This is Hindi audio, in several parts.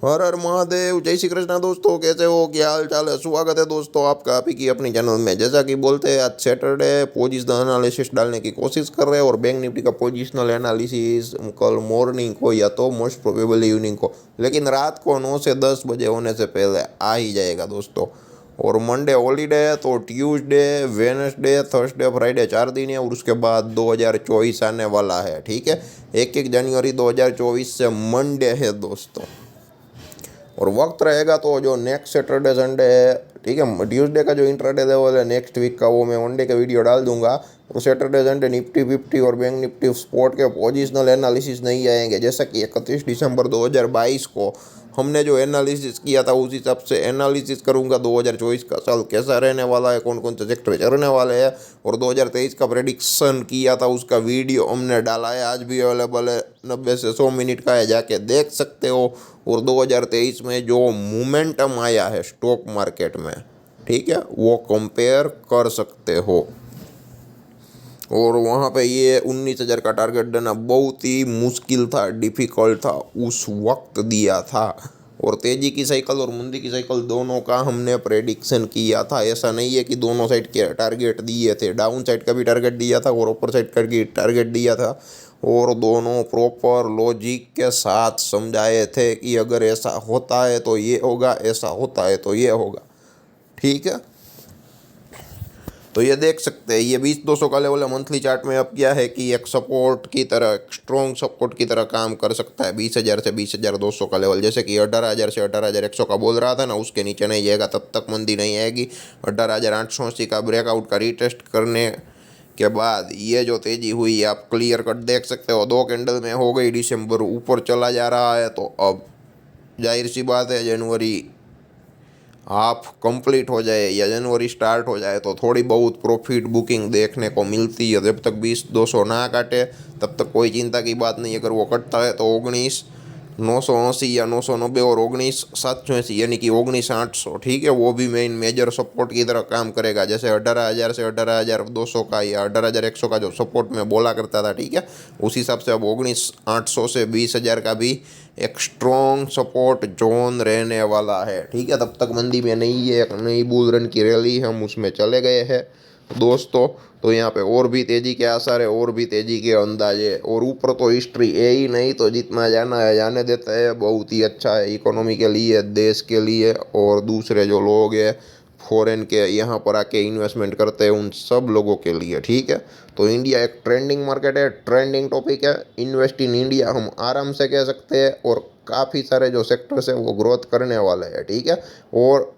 हर हर महादेव, जय श्री कृष्णा दोस्तों। कैसे हो, क्या हाल चाल है? स्वागत है दोस्तों आपका आप ही की अपनी चैनल में। जैसा कि बोलते हैं, आज सैटरडे पोजिशनल एनालिसिस डालने की कोशिश कर रहे हैं और बैंक निफ्टी का पोजिशनल एनालिसिस कल मॉर्निंग को या तो मोस्ट प्रोबेबली इवनिंग को, लेकिन रात को 9 से 10 बजे होने से पहले आ ही जाएगा दोस्तों। और मंडे हॉलीडे है तो ट्यूसडे, वेडनेसडे, थर्सडे, फ्राइडे 4 दिन है और उसके बाद 2024 आने वाला है। ठीक है, 1 जनवरी 2024 से मंडे है दोस्तों। और वक्त रहेगा तो जो नेक्स्ट सैटरडे संडे है, ठीक है, ट्यूसडे का जो इंट्राडे लेवल है नेक्स्ट वीक का, वो मैं वनडे का वीडियो डाल दूंगा। और सैटरडे संडे निफ्टी 50 और बैंक निफ्टी स्पॉट के पोजिशनल एनालिसिस नहीं आएंगे। जैसा कि 31 दिसंबर 2022 को हमने जो एनालिसिस किया था, उस हिसाब से एनालिसिस करूंगा 2024 का साल कैसा रहने वाला है, कौन कौन से सेक्टर चढ़ने वाले हैं। और 2023 का प्रेडिक्शन किया था, उसका वीडियो हमने डाला है, आज भी अवेलेबल है, 90 से 100 मिनट का है, जाके देख सकते हो। और 2023 में जो मोमेंटम आया है स्टॉक मार्केट में, ठीक है, वो कंपेयर कर सकते हो। और वहाँ पे ये 19,000 का टारगेट देना बहुत ही मुश्किल था, डिफ़िकल्ट था, उस वक्त दिया था। और तेज़ी की साइकिल और मंदी की साइकिल दोनों का हमने प्रेडिक्शन किया था। ऐसा नहीं है कि दोनों साइड के टारगेट दिए थे, डाउन साइड का भी टारगेट दिया था और ऊपर साइड का भी टारगेट दिया था। और दोनों प्रॉपर लॉजिक के साथ समझाए थे कि अगर ऐसा होता है तो ये होगा, ऐसा होता है तो ये होगा। ठीक है, तो ये देख सकते हैं, ये 20,200 का लेवल है। मंथली चार्ट में अब क्या है कि एक सपोर्ट की तरह, एक स्ट्रॉन्ग सपोर्ट की तरह काम कर सकता है 20,000 से 20,200 का लेवल। जैसे कि 18,000 से 18,100 का बोल रहा था ना, उसके नीचे नहीं जाएगा तब तक मंदी नहीं आएगी। 18,880 का ब्रेकआउट का रीटेस्ट करने के बाद ये जो तेज़ी हुई आप क्लियर कट देख सकते हो, 2 कैंडल में हो गई। दिसंबर ऊपर चला जा रहा है, तो अब जाहिर सी बात है जनवरी हाफ कंप्लीट हो जाए या जनवरी स्टार्ट हो जाए तो थोड़ी बहुत प्रॉफिट बुकिंग देखने को मिलती है। जब तक 20,200 ना काटे तब तक कोई चिंता की बात नहीं। अगर वो कटता है तो 19,980 या 990 और 19,780 यानी कि 19,800, ठीक है, वो भी मेन मेजर सपोर्ट की तरह काम करेगा। जैसे 18,000 से 18,200 का या 18,100 का जो सपोर्ट में बोला करता था, ठीक है, उस हिसाब से अब 19,800 से 20,000 का भी एक स्ट्रॉन्ग सपोर्ट जोन रहने वाला है। ठीक है, तब तक मंदी में नहीं है, एक नई बुल रन की रैली हम उसमें चले गए हैं दोस्तों। तो यहाँ पे और भी तेज़ी के आसार है, और भी तेज़ी के अंदाजे। और ऊपर तो हिस्ट्री है ही नहीं, तो जितना जाना है जाने देता है। बहुत ही अच्छा है इकोनॉमी के लिए, देश के लिए, और दूसरे जो लोग हैं फॉरेन के यहाँ पर आके इन्वेस्टमेंट करते हैं उन सब लोगों के लिए। ठीक है, तो इंडिया एक ट्रेंडिंग मार्केट है, ट्रेंडिंग टॉपिक है। इन्वेस्ट इन इंडिया हम आराम से कह सकते हैं। और काफ़ी सारे जो सेक्टर्स हैं वो ग्रोथ करने वाले हैं। ठीक है, और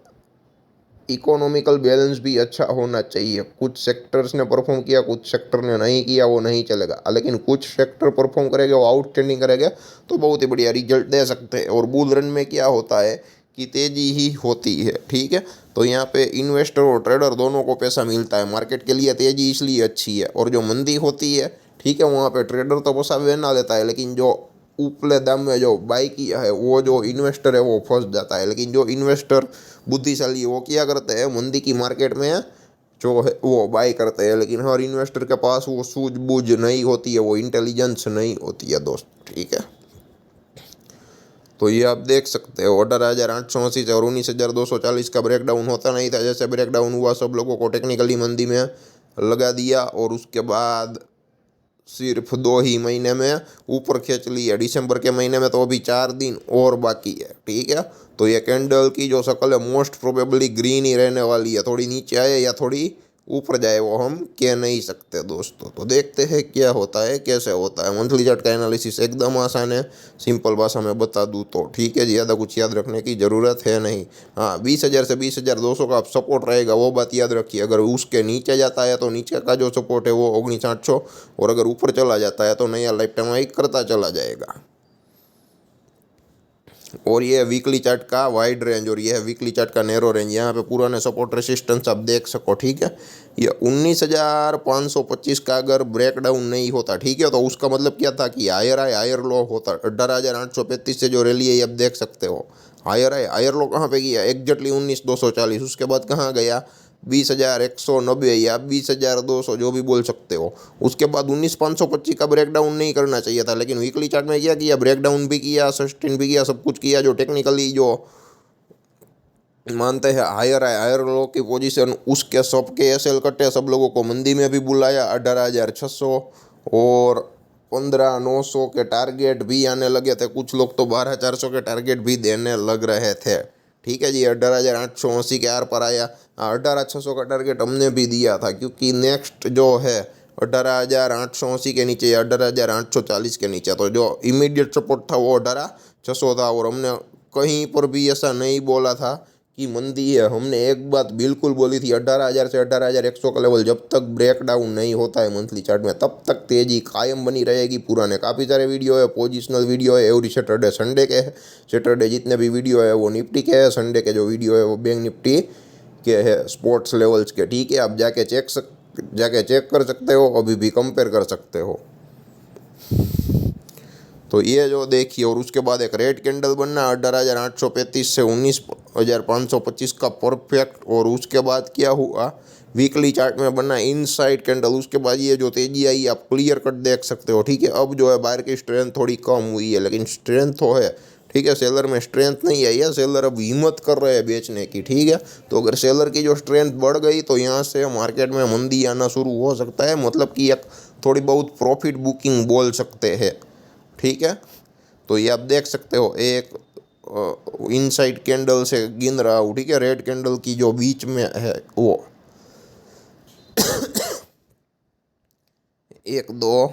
इकोनॉमिकल बैलेंस भी अच्छा होना चाहिए। कुछ सेक्टर्स ने परफॉर्म किया, कुछ सेक्टर ने नहीं किया, वो नहीं चलेगा। लेकिन कुछ सेक्टर परफॉर्म करेंगे, वो आउटस्टैंडिंग करेंगे, तो बहुत ही बढ़िया रिजल्ट दे सकते हैं। और बुल रन में क्या होता है कि तेज़ी ही होती है। ठीक है, तो यहाँ पे इन्वेस्टर और ट्रेडर दोनों को पैसा मिलता है। मार्केट के लिए तेज़ी इसलिए अच्छी है। और जो मंदी होती है, ठीक है, वहाँ पे ट्रेडर तो पैसा बना लेता है, लेकिन जो उपले दाम में जो बाई किया है वो जो इन्वेस्टर है वो फंस जाता है। लेकिन जो इन्वेस्टर बुद्धिशाली है वो क्या करते हैं, मंदी की मार्केट में जो है वो बाई करते हैं। लेकिन हर इन्वेस्टर के पास वो सूझबूझ नहीं होती है, वो इंटेलिजेंस नहीं होती है दोस्त। ठीक है, तो ये आप देख सकते हो 18,880 से और 19,240 का ब्रेकडाउन होता नहीं था। जैसे ब्रेकडाउन हुआ, सब लोगों को टेक्निकली मंदी में लगा दिया और उसके बाद सिर्फ 2 ही महीने में ऊपर खींच लिया। दिसंबर के महीने में तो अभी 4 दिन और बाकी है। ठीक है, तो ये कैंडल की जो शक्ल है मोस्ट प्रोबेबली ग्रीन ही रहने वाली है। थोड़ी नीचे आए या थोड़ी ऊपर जाए वो हम कह नहीं सकते दोस्तों। तो देखते हैं क्या होता है, कैसे होता है। मंथली चार्ट का एनालिसिस एकदम आसान है, सिंपल भाषा में बता दूँ तो। ठीक है, ज़्यादा कुछ याद रखने की ज़रूरत है नहीं। हाँ, 20,000 से 20,200 का सपोर्ट रहेगा, वो बात याद रखिए। अगर उसके नीचे जाता है तो नीचे का जो सपोर्ट है वो 19,800, और अगर ऊपर चला जाता है तो नया लाइफ टाइम हाई करता चला जाएगा। और ये है वीकली चार्ट का वाइड रेंज और ये है वीकली चार्ट का नैरो रेंज। यहाँ पे पुराने सपोर्ट रेसिस्टेंस आप देख सको। ठीक है, ये 19,525 का अगर ब्रेकडाउन नहीं होता, ठीक है, तो उसका मतलब क्या था कि हायर हाई हायर लो होता। 18,835 से जो रैली है ये आप देख सकते हो। हायर हाई हायर लो कहाँ पे गया, एग्जैक्टली 19,240। उसके बाद कहाँ गया, 20,190 या 20,200 जो भी बोल सकते हो। उसके बाद 19,525 का ब्रेकडाउन नहीं करना चाहिए था, लेकिन वीकली चार्ट में क्या किया, ब्रेकडाउन भी किया, सस्टेन भी किया, सब कुछ किया। जो टेक्निकली जो मानते हैं हायर है, हायर लो की पोजीशन, उसके सबके एसएल कटे, सब लोगों को मंदी में भी बुलाया। 18,600 और 15,900 के टारगेट भी आने लगे थे। कुछ लोग तो 12,400 के टारगेट भी देने लग रहे थे। ठीक है जी, 18,880 के आर पर आया। 18,600 का टारगेट हमने भी दिया था, क्योंकि नेक्स्ट जो है 18,880 के नीचे या 18,840 के नीचे, तो जो इमीडिएट सपोर्ट था वो 18,600 था। और हमने कहीं पर भी ऐसा नहीं बोला था कि मंदी है। हमने एक बात बिल्कुल बोली थी, 18,000 से 18,100 का लेवल जब तक ब्रेकडाउन नहीं होता है मंथली चार्ट में, तब तक तेजी कायम बनी रहेगी। पुराने काफ़ी सारे वीडियो है, पोजिशनल वीडियो है, एवरी सैटरडे संडे के है। सैटरडे जितने भी वीडियो है वो निफ्टी के है, संडे के जो वीडियो है वो बैंक निफ्टी के है, स्पोर्ट्स लेवल्स के। ठीक है, आप जाके चेक कर सकते हो, अभी भी कंपेयर कर सकते हो। तो ये जो देखिए, और उसके बाद एक रेड कैंडल बनना 18,835 से 19,525 का परफेक्ट। और उसके बाद क्या हुआ, वीकली चार्ट में बनना इनसाइड कैंडल। उसके बाद ये जो तेजी आई आप क्लियर कट देख सकते हो। ठीक है, अब जो है बाहर की स्ट्रेंथ थोड़ी कम हुई है, लेकिन स्ट्रेंथ तो है। ठीक है, सेलर में स्ट्रेंथ नहीं आई है, सेलर अब हिम्मत कर रहे हैं बेचने की। ठीक है, तो अगर सेलर की जो स्ट्रेंथ बढ़ गई तो यहाँ से मार्केट में मंदी आना शुरू हो सकता है, मतलब कि एक थोड़ी बहुत प्रॉफिट बुकिंग बोल सकते हैं। ठीक है, तो ये आप देख सकते हो, एक इनसाइड कैंडल से गिन रहा हूँ। ठीक है, रेड कैंडल की जो बीच में है वो 1 2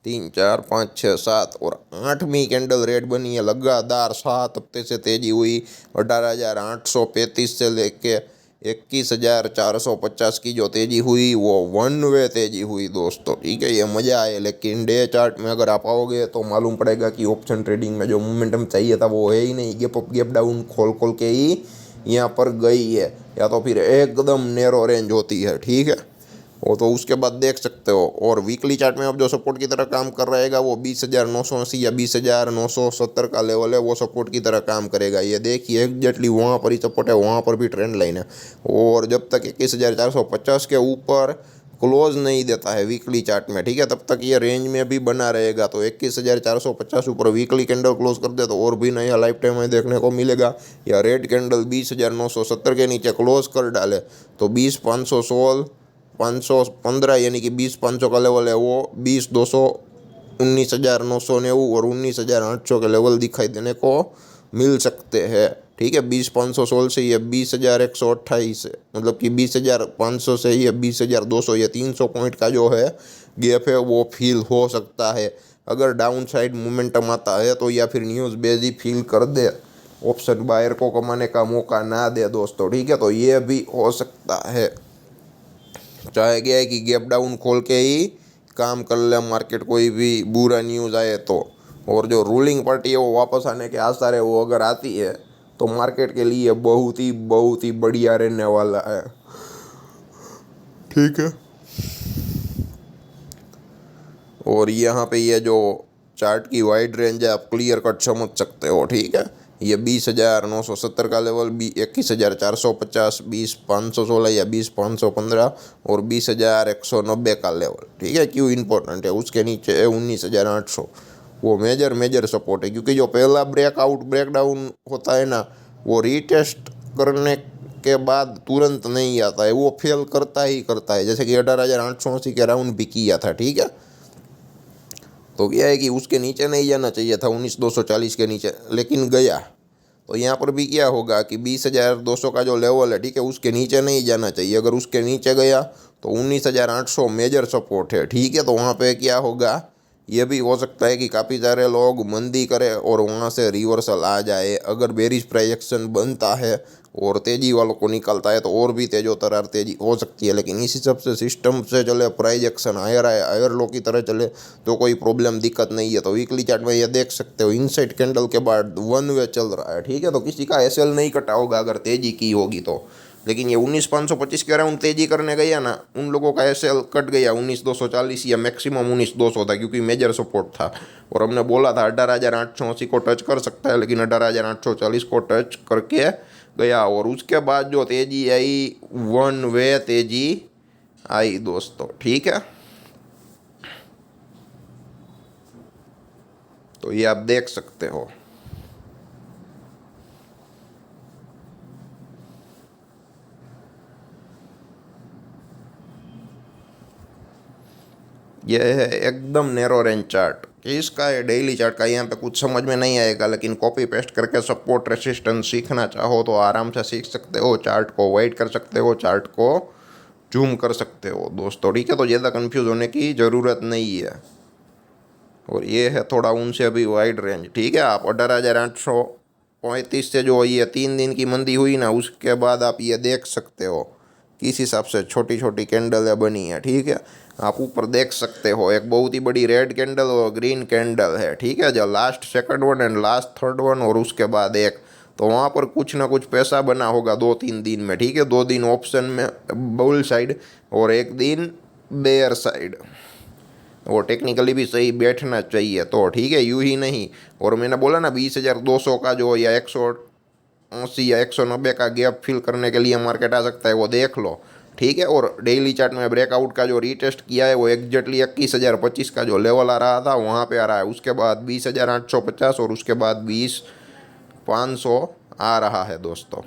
3 4 5 6 7 और 8वीं कैंडल रेड बनी है लगातार। 7 हफ्ते से तेजी हुई। 18,835 से लेके 21,450 की जो तेजी हुई वो वन वे तेजी हुई दोस्तों। ठीक है, ये मज़ा आए, लेकिन डे चार्ट में अगर आप आओगे तो मालूम पड़ेगा कि ऑप्शन ट्रेडिंग में जो मोमेंटम चाहिए था वो है ही नहीं। गैप अप गैप डाउन खोल के ही यहाँ पर गई है, या तो फिर एकदम नैरो रेंज होती है। ठीक है, वो तो उसके बाद देख सकते हो। और वीकली चार्ट में अब जो सपोर्ट की तरह काम कर रहेगा वो 20,980 या 20,970 का लेवल है, वो सपोर्ट की तरह काम करेगा। ये देखिए एग्जैक्टली वहाँ पर ही सपोर्ट है, वहाँ पर भी ट्रेंड लाइन है। और जब तक 21,450 के ऊपर क्लोज नहीं देता है वीकली चार्ट में, ठीक है, तब तक ये रेंज में भी बना रहेगा। तो 21,450 ऊपर वीकली कैंडल क्लोज कर दे तो और भी नया लाइफ टाइम में देखने को मिलेगा। या रेड कैंडल 20,970 के नीचे क्लोज कर डाले तो 20,516 515 यानी कि 20,500 का लेवल है वो 20,200 19,990 और 19,800 के लेवल दिखाई देने को मिल सकते हैं। ठीक है, 20,516 से ये 20,128 है, मतलब कि 20,500 से ये 20,200, ये 300 पॉइंट का जो है गैप है वो फील हो सकता है। अगर डाउन साइड मोमेंटम आता है तो, या फिर न्यूज़ बेस ही फील कर दे, ऑप्शन बायर को कमाने का मौका ना दे दोस्तों। ठीक है, तो ये भी हो सकता है। चाहे क्या है कि गैप डाउन खोल के ही काम कर ले मार्केट, कोई भी बुरा न्यूज़ आए तो। और जो रूलिंग पार्टी है वो वापस आने के आसार है, वो अगर आती है तो मार्केट के लिए बहुत ही बढ़िया रहने वाला है। ठीक है, और यहाँ पे ये जो चार्ट की वाइड रेंज है आप क्लियर कट समझ सकते हो। ठीक है, ये 20,970 का लेवल, 21,450, 20,516 या 20,515 और 20,190 का लेवल। ठीक है, क्यों इंपॉर्टेंट है, उसके नीचे है 19,800, वो मेजर सपोर्ट है। क्योंकि जो पहला ब्रेकडाउन होता है ना, वो रीटेस्ट करने के बाद तुरंत नहीं आता है, वो फेल करता है। जैसे कि 18,880 के राउंड भी किया था। ठीक है, तो क्या है कि उसके नीचे नहीं जाना चाहिए था, 19,240 के नीचे, लेकिन गया। तो यहाँ पर भी क्या होगा कि 20,200 का जो लेवल है, ठीक है, उसके नीचे नहीं जाना चाहिए। अगर उसके नीचे गया तो 19,800 मेजर सपोर्ट है। ठीक है, तो वहाँ पे क्या होगा, ये भी हो सकता है कि काफ़ी सारे लोग मंदी करें और वहाँ से रिवर्सल आ जाए। अगर बेरिश प्राइजेक्शन बनता है और तेज़ी वालों को निकलता है तो और भी तेज़ोतरार तेज़ी हो सकती है। लेकिन इसी सब से सिस्टम से चले, प्राइजेक्शन हायर लो की तरह चले तो कोई प्रॉब्लम दिक्कत नहीं है। तो वीकली चार्ट में ये देख सकते हो, इनसाइड कैंडल के बाद वन वे चल रहा है। ठीक है, तो किसी का एसएल नहीं कटा होगा अगर तेज़ी की होगी तो। लेकिन ये 19,525 के अराउंड तेजी करने गया ना, उन लोगों का एसएल कट गया 19,240 या मैक्सिमम 19,200 था, क्योंकि मेजर सपोर्ट था। और हमने बोला था 18,880 को टच कर सकता है, लेकिन 18,840 को टच करके गया और उसके बाद जो तेजी आई वन वे तेजी आई दोस्तों, ठीक है। तो ये आप देख सकते हो। ये है एकदम नैरो रेंज चार्ट। इसका है डेली चार्ट का, यहाँ पे कुछ समझ में नहीं आएगा, लेकिन कॉपी पेस्ट करके सपोर्ट रेसिस्टेंस सीखना चाहो तो आराम से सीख सकते हो। चार्ट को वाइड कर सकते हो, चार्ट को जूम कर सकते हो दोस्तों, ठीक है। तो ज़्यादा कंफ्यूज होने की ज़रूरत नहीं है। और ये है थोड़ा उनसे अभी वाइड रेंज, ठीक है। आप 18,835 से जो ये 3 दिन की मंदी हुई ना, उसके बाद आप ये देख सकते हो किस हिसाब से छोटी छोटी कैंडल बनी है, ठीक है। आप ऊपर देख सकते हो एक बहुत ही बड़ी रेड कैंडल और ग्रीन कैंडल है, ठीक है। जो last second one and last third one और उसके बाद एक, तो वहाँ पर कुछ ना कुछ पैसा बना होगा 2-3 दिन में, ठीक है। 2 दिन ऑप्शन में बुल साइड और एक दिन बेयर साइड, और टेक्निकली भी सही बैठना चाहिए तो, ठीक है, यूँ ही नहीं। और मैंने बोला ना 20,200 का जो या 180 या 190 का गैप फिल करने के लिए मार्केट आ सकता है, वो देख लो, ठीक है। और डेली चार्ट में ब्रेकआउट का जो रीटेस्ट किया है वो एग्जैक्टली 21,025 का जो लेवल आ रहा था वहाँ पे आ रहा है। उसके बाद 20,850 और उसके बाद 20,500 आ रहा है दोस्तों।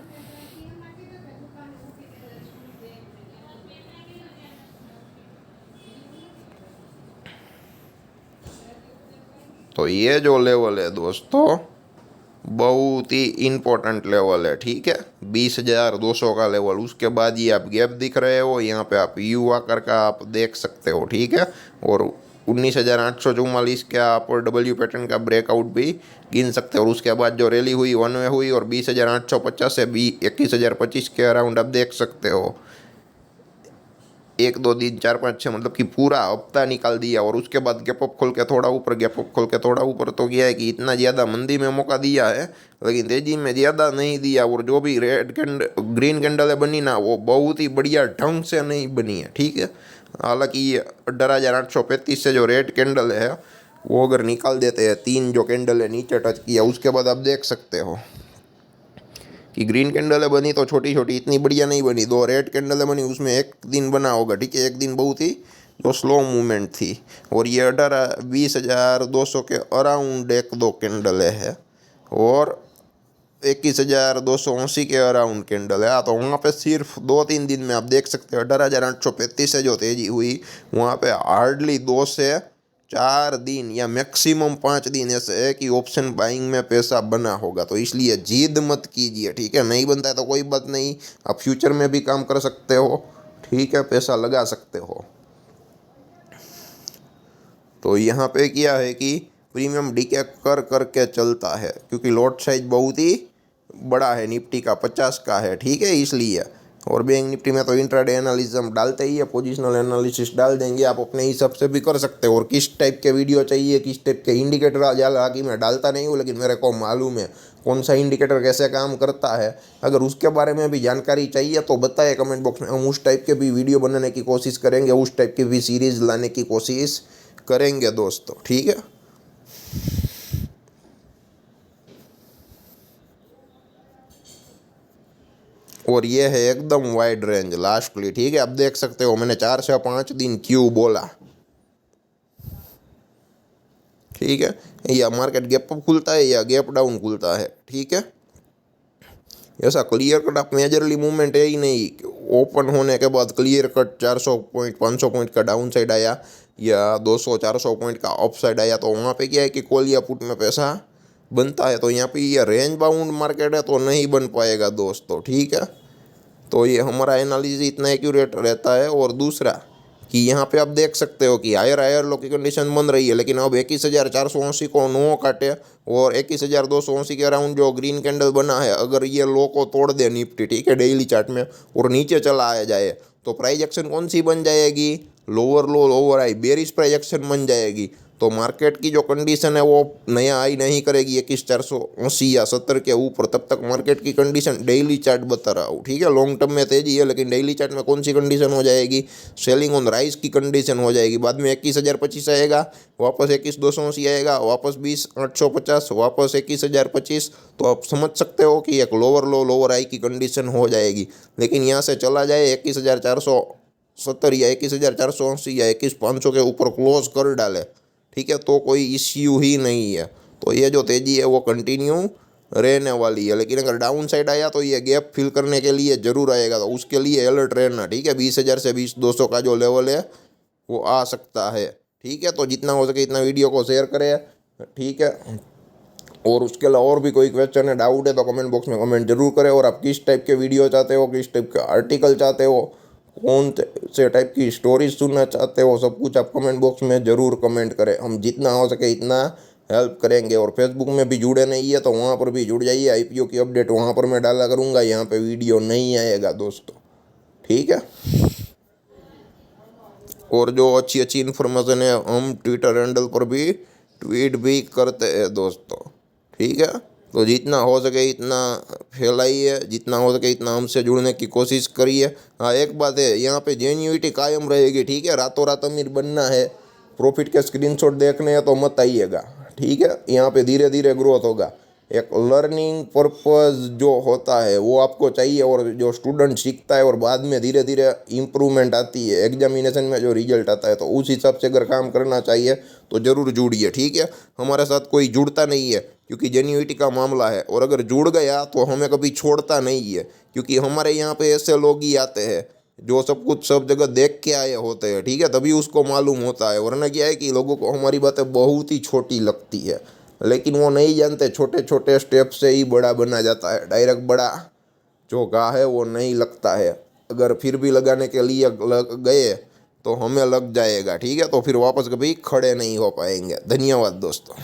तो ये जो लेवल है दोस्तों बहुत ही इम्पोर्टेंट लेवल है, ठीक है। 20,200 का लेवल। उसके बाद ये आप गैप दिख रहे हो, यहाँ पे आप यू आकर का आप देख सकते हो, ठीक है। और 19,844 के आप डब्ल्यू पैटर्न का ब्रेकआउट भी गिन सकते हो। और उसके बाद जो रैली हुई वन वे हुई और 20,850 से 21,025 के अराउंड आप देख सकते हो। 1-2 दिन 4-5-6 मतलब कि पूरा हफ्ता निकाल दिया। और उसके बाद गैप अप खोल के थोड़ा ऊपर, गैप अप खोल के थोड़ा ऊपर। तो क्या है कि इतना ज़्यादा मंदी में मौका दिया है, लेकिन तेजी में ज़्यादा नहीं दिया। और जो भी रेड ग्रीन कैंडल बनी ना, वो बहुत ही बढ़िया ढंग से नहीं बनी है, ठीक है। हालांकि ये 18,835 से जो रेड कैंडल है वो अगर निकाल देते हैं, 3 जो कैंडल है नीचे टच किया, उसके बाद आप देख सकते हो कि ग्रीन कैंडल बनी तो छोटी छोटी, इतनी बढ़िया नहीं बनी। 2 रेड कैंडल बनी, उसमें एक दिन बना होगा, ठीक है। एक दिन बहुत ही जो स्लो मूवमेंट थी। और ये 20,200 के अराउंड 1-2 कैंडल है और 21,280 के अराउंड कैंडल है। तो वहाँ पे सिर्फ 2-3 दिन में आप देख सकते हो 18,835 से जो तेजी हुई, वहाँ पे हार्डली 2 से 4 दिन या मैक्सिमम 5 दिन ऐसे है कि ऑप्शन बाइंग में पैसा बना होगा। तो इसलिए जिद मत कीजिए, ठीक है। नहीं बनता है तो कोई बात नहीं, आप फ्यूचर में भी काम कर सकते हो, ठीक है, पैसा लगा सकते हो। तो यहाँ पे क्या है कि प्रीमियम डीके कर करके चलता है, क्योंकि लॉट साइज बहुत ही बड़ा है, निफ्टी का 50 का है, ठीक है, इसलिए। और बैंक निफ्टी में तो इंट्राडे एनालिसिस हम डालते ही है, पोजिशनल एनालिसिस डाल देंगे, आप अपने हिसाब से भी कर सकते हो। और किस टाइप के वीडियो चाहिए, किस टाइप के इंडिकेटर, हालांकि मैं डालता नहीं हूँ, लेकिन मेरे को मालूम है कौन सा इंडिकेटर कैसे काम करता है। अगर उसके बारे में भी जानकारी चाहिए तो बताए कमेंट बॉक्स में, हम उस टाइप के भी वीडियो बनाने की कोशिश करेंगे, उस टाइप की भी सीरीज़ लाने की कोशिश करेंगे दोस्तों, ठीक है। और ये है एकदम वाइड रेंज लास्टली, ठीक है। आप देख सकते हो मैंने 4 से 5 दिन क्यों बोला, ठीक है। या मार्केट गैप अप खुलता है या गैप डाउन खुलता है, ठीक है। ऐसा क्लियर कट आप मेजरली मूवमेंट है ही नहीं। ओपन होने के बाद क्लियर कट 400 पॉइंट 500 पॉइंट का डाउन साइड आया या 200-400 पॉइंट का अप साइड आया, तो वहाँ पे क्या है कि कॉल या पुट में पैसा बनता है। तो यहाँ पे ये रेंज बाउंड मार्केट है तो नहीं बन पाएगा दोस्तों, ठीक है। तो ये हमारा एनालिसिस इतना एक्यूरेट रहता है। और दूसरा कि यहाँ पे आप देख सकते हो कि हायर लो की कंडीशन बन रही है, लेकिन अब 21,480 को नो काटे और 21,280 के अराउंड जो ग्रीन कैंडल बना है, अगर ये लो को तोड़ दे निफ्टी, ठीक है, डेली चार्ट में, और नीचे चला आ जाए, तो प्राइस एक्शन कौन सी बन जाएगी, लोअर लो lower high, bearish price action बन जाएगी। तो मार्केट की जो कंडीशन है वो नया हाई नहीं करेगी 21,480 या 70 के ऊपर, तब तक मार्केट की कंडीशन डेली चार्ट बता रहा हूँ, ठीक है। लॉन्ग टर्म में तेजी है, लेकिन डेली चार्ट में कौन सी कंडीशन हो जाएगी, सेलिंग ऑन राइज की कंडीशन हो जाएगी। बाद में 21,025 आएगा, वापस 21,280 आएगा, वापस 20,850, वापस 21,025। तो आप समझ सकते हो कि एक लोअर लो लोअर हाई की कंडीशन हो जाएगी। लेकिन यहाँ से चला जाए 21,470 या 21,480 या 21,500 के ऊपर क्लोज कर डाले, ठीक है, तो कोई इश्यू ही नहीं है। तो ये जो तेज़ी है वो कंटिन्यू रहने वाली है। लेकिन अगर डाउन साइड आया तो ये गैप फिल करने के लिए ज़रूर आएगा, तो उसके लिए अलर्ट रहना, ठीक है। 20,000 से 20,200 का जो लेवल है वो आ सकता है, ठीक है। तो जितना हो सके इतना वीडियो को शेयर करें, ठीक है। और उसके अलावा और भी कोई क्वेश्चन है, डाउट है, तो कमेंट बॉक्स में कमेंट जरूर करें। और आप किस टाइप के वीडियो चाहते हो, किस टाइप का आर्टिकल चाहते हो, कौन से टाइप की स्टोरीज सुनना चाहते हो, सब कुछ आप कमेंट बॉक्स में ज़रूर कमेंट करें। हम जितना हो सके इतना हेल्प करेंगे। और फेसबुक में भी जुड़े नहीं है तो वहाँ पर भी जुड़ जाइए, IPO की अपडेट वहाँ पर मैं डाला करूँगा, यहाँ पे वीडियो नहीं आएगा दोस्तों, ठीक है। और जो अच्छी अच्छी इन्फॉर्मेशन है हम ट्विटर हैंडल पर भी ट्वीट भी करते हैं दोस्तों, ठीक है। तो जितना हो सके इतना फैलाइए, जितना हो सके इतना हमसे जुड़ने की कोशिश करिए। हाँ, एक बात है, यहाँ पे जेन्युइनिटी कायम रहेगी, ठीक है। रातों रात अमीर बनना है, प्रॉफिट के स्क्रीनशॉट देखने हैं तो मत आइएगा, ठीक है। यहाँ पे धीरे धीरे ग्रोथ होगा। एक लर्निंग पर्पस जो होता है वो आपको चाहिए, और जो स्टूडेंट सीखता है और बाद में धीरे धीरे इम्प्रूवमेंट आती है, एग्जामिनेशन में जो रिजल्ट आता है, तो उस हिसाब से अगर काम करना चाहिए तो ज़रूर जुड़िए, ठीक है। हमारे साथ कोई जुड़ता नहीं है क्योंकि जेन्युइनिटी का मामला है, और अगर जुड़ गया तो हमें कभी छोड़ता नहीं है, क्योंकि हमारे यहाँ पे ऐसे लोग ही आते हैं जो सब कुछ सब जगह देख के आए होते हैं, ठीक है, तभी उसको मालूम होता है। वरना क्या है कि लोगों को हमारी बातें बहुत ही छोटी लगती है, लेकिन वो नहीं जानते छोटे छोटे स्टेप से ही बड़ा बना जाता है। डायरेक्ट बड़ा जो घा है वो नहीं लगता है। अगर फिर भी लगाने के लिए लग गए तो हमें लग जाएगा, ठीक है। तो फिर वापस कभी खड़े नहीं हो पाएंगे। धन्यवाद दोस्तों।